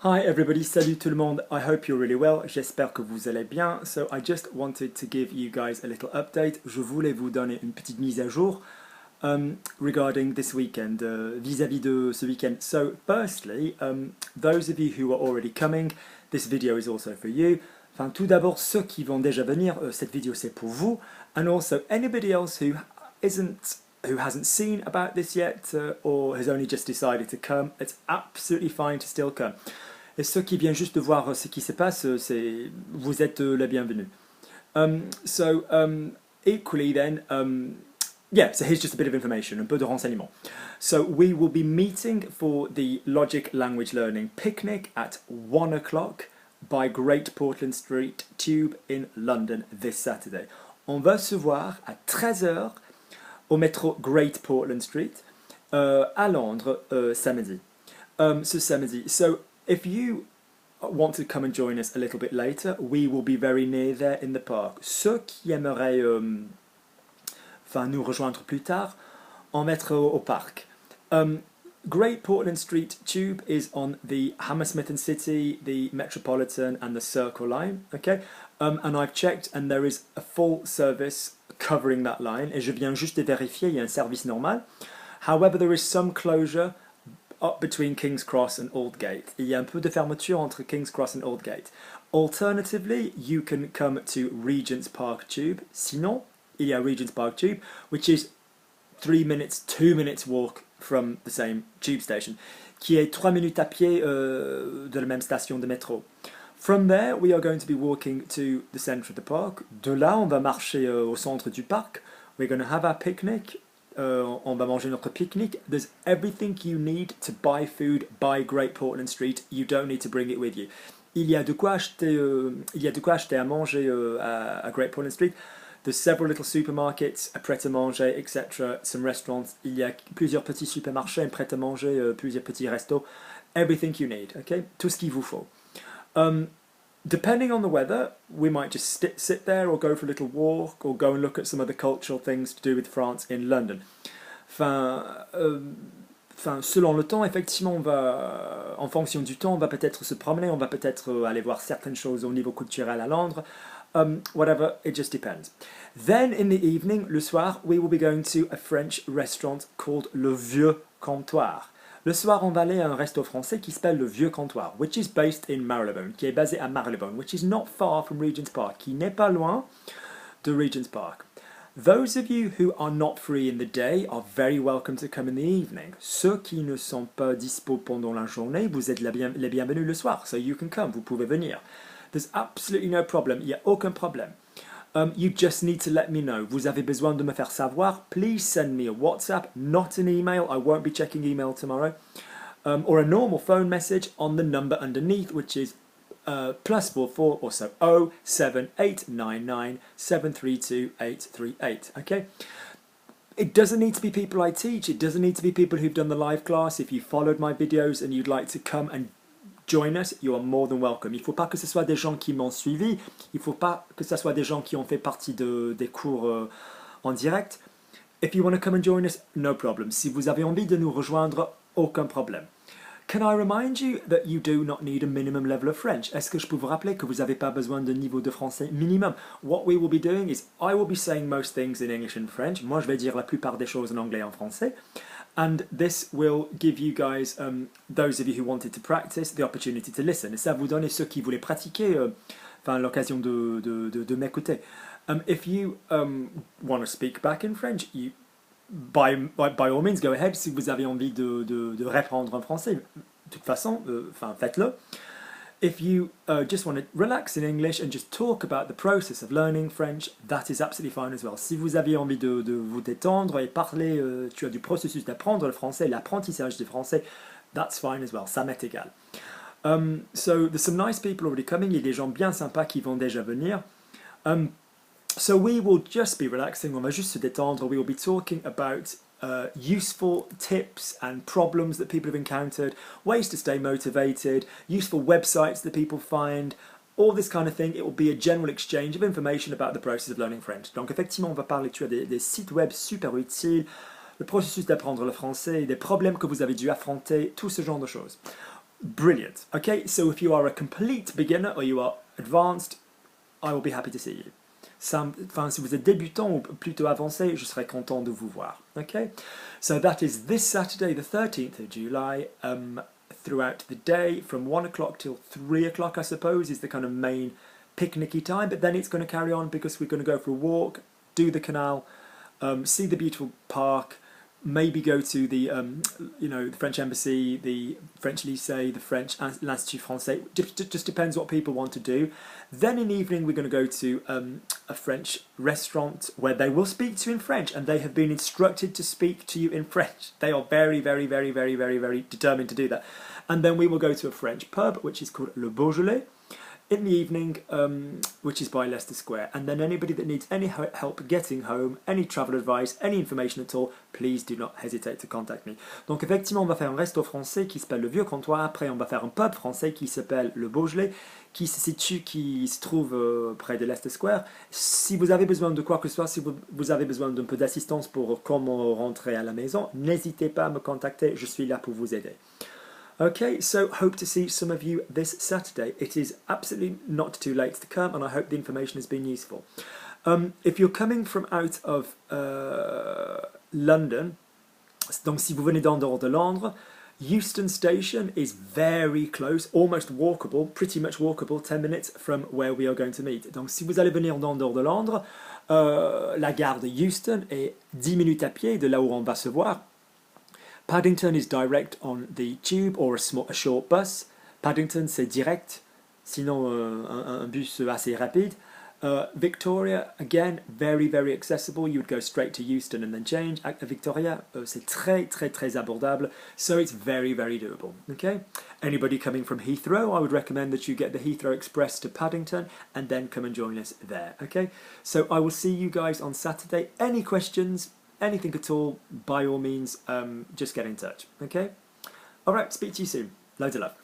Hi everybody, salut tout le monde, I hope you're really well, j'espère que vous allez bien. So I just wanted to give you guys a little update. Je voulais vous donner une petite mise à jour regarding this weekend, vis-à-vis de ce week-end. So firstly, those of you who are already coming, this video is also for you. Enfin, tout d'abord, ceux qui vont déjà venir, cette vidéo c'est pour vous. And also anybody else who hasn't seen about this yet or has only just decided to come, it's absolutely fine to still come. Et ceux qui viennent juste de voir ce qui se passe, vous êtes les bienvenus. Equally then, yeah, so here's just a bit of information, un peu de renseignements. So we will be meeting for the Logic Language Learning Picnic at 1 o'clock by Great Portland Street Tube in London this Saturday. On va se voir à 13 heures au métro Great Portland Street à Londres samedi. Ce samedi. So if you want to come and join us a little bit later, we will be very near there in the park. Ceux qui aimeraient nous rejoindre plus tard, en mettre au parc. Great Portland Street Tube is on the Hammersmith and City, the Metropolitan and the Circle line, okay? And I've checked and there is a full service covering that line. Et je viens juste de vérifier, il y a un service normal. However, there is some closure up between King's Cross and Aldgate. Il y a un peu de fermeture entre King's Cross and Aldgate. Alternatively, you can come to Regent's Park Tube. Sinon, il y a Regent's Park Tube, which is 2 minutes walk from the same tube station, qui est 3 minutes à pied de la même station de métro. From there, we are going to be walking to the centre of the park. De là, on va marcher au centre du parc. We're going to have our picnic. On va manger notre pique-nique. There's everything you need to buy food by Great Portland Street. You don't need to bring it with you. Il y a de quoi acheter à manger à Great Portland Street. There's several little supermarkets, a prêt-à-manger, etc. Some restaurants. Il y a plusieurs petits supermarchés, un prêt-à-manger, plusieurs petits restos. Everything you need, okay? Tout ce qu'il vous faut. Depending on the weather, we might just sit there or go for a little walk or go and look at some other cultural things to do with France in London. Selon le temps, effectivement, en fonction du temps, on va peut-être se promener, on va peut-être aller voir certaines choses au niveau culturel à Londres. Whatever, it just depends. Then in the evening, le soir, we will be going to a French restaurant called Le Vieux Comptoir. Le soir, on va aller à un resto français qui s'appelle Le Vieux Comptoir, which is based in Marylebone, qui est basé à Marylebone, which is not far from Regent's Park, qui n'est pas loin de Regent's Park. Those of you who are not free in the day are very welcome to come in the evening. Ceux qui ne sont pas dispo pendant la journée, vous êtes les bienvenus le soir, so you can come, vous pouvez venir. There's absolutely no problem, il n'y a aucun problème. You just need to let me know. Vous avez besoin de me faire savoir. Please send me a WhatsApp, not an email. I won't be checking email tomorrow. Or a normal phone message on the number underneath, which is +44 or so 07899 732 838. Okay? It doesn't need to be people I teach. It doesn't need to be people who've done the live class. If you followed my videos and you'd like to come and join us, you are more than welcome. Il ne faut pas que ce soit des gens qui m'ont suivi, il ne faut pas que ce soit des gens qui ont fait partie des cours en direct. If you want to come and join us, no problem. Si vous avez envie de nous rejoindre, aucun problème. Can I remind you that you do not need a minimum level of French? Est-ce que je peux vous rappeler que vous n'avez pas besoin de niveau de français minimum? What we will be doing is, I will be saying most things in English and French. Moi, je vais dire la plupart des choses en anglais et en français. And this will give you guys, those of you who wanted to practice, the opportunity to listen. Et ça vous donne ceux qui voulaient pratiquer, l'occasion de m'écouter. If you want to speak back in French, you, by all means, go ahead. Si vous avez envie de répondre en français, de toute façon, faites-le. If you just want to relax in English and just talk about the process of learning French, that is absolutely fine as well. Si vous avez envie de vous détendre et parler du processus d'apprendre le français, l'apprentissage du français, that's fine as well. Ça m'est égal. So there's some nice people already coming. Il y a des gens bien sympas qui vont déjà venir. So we will just be relaxing. On va juste se détendre. We will be talking about useful tips and problems that people have encountered, ways to stay motivated, useful websites that people find, all this kind of thing. It will be a general exchange of information about the process of learning French. Donc effectivement, on va parler des sites web super utiles, le processus d'apprendre le français, des problèmes que vous avez dû affronter, tout ce genre de choses. Brilliant. Okay, so if you are a complete beginner or you are advanced, I will be happy to see you. Enfin, si vous êtes débutant ou plutôt avancé, je serai content de vous voir. Okay, so that is this Saturday, the 13th of July, throughout the day, from 1 o'clock till 3 o'clock, I suppose, is the kind of main picnicky time. But then it's going to carry on because we're going to go for a walk, do the canal, see the beautiful park, maybe go to the the French Embassy, the French Lycée, the French l'Institut Français. Just depends what people want to do. Then in the evening we're going to go to a French restaurant where they will speak to you in French, and they have been instructed to speak to you in French. They are very, very, very, very, very, very determined to do that. And then we will go to a French pub which is called Le Beaujolais in the evening, which is by Leicester Square. And then anybody that needs any help getting home, any travel advice, any information at all, please do not hesitate to contact me. Donc effectivement, on va faire un resto français qui s'appelle le Vieux Comptoir. Après, on va faire un pub français qui s'appelle le Beaujolais, qui se trouve près de Leicester Square. Si vous avez besoin de quoi que ce soit, si vous avez besoin d'un peu d'assistance pour comment rentrer à la maison, n'hésitez pas à me contacter, je suis là pour vous aider. Okay, so hope to see some of you this Saturday. It is absolutely not too late to come, and I hope the information has been useful. If you're coming from out of London, donc si vous venez d'en dehors de Londres, Euston Station is very close, almost walkable, pretty much walkable, 10 minutes from where we are going to meet. Donc si vous allez venir d'en dehors de Londres, la gare de Euston est 10 minutes à pied de là où on va se voir. Paddington is direct on the tube or a short bus. Paddington, c'est direct, sinon un bus assez rapide. Victoria, again, very, very accessible. You would go straight to Euston and then change. At Victoria, c'est très, très, très abordable. So it's very, very doable. Okay? Anybody coming from Heathrow, I would recommend that you get the Heathrow Express to Paddington and then come and join us there. Okay? So I will see you guys on Saturday. Any questions? Anything at all, by all means, just get in touch. Okay? All right, speak to you soon. Loads of love.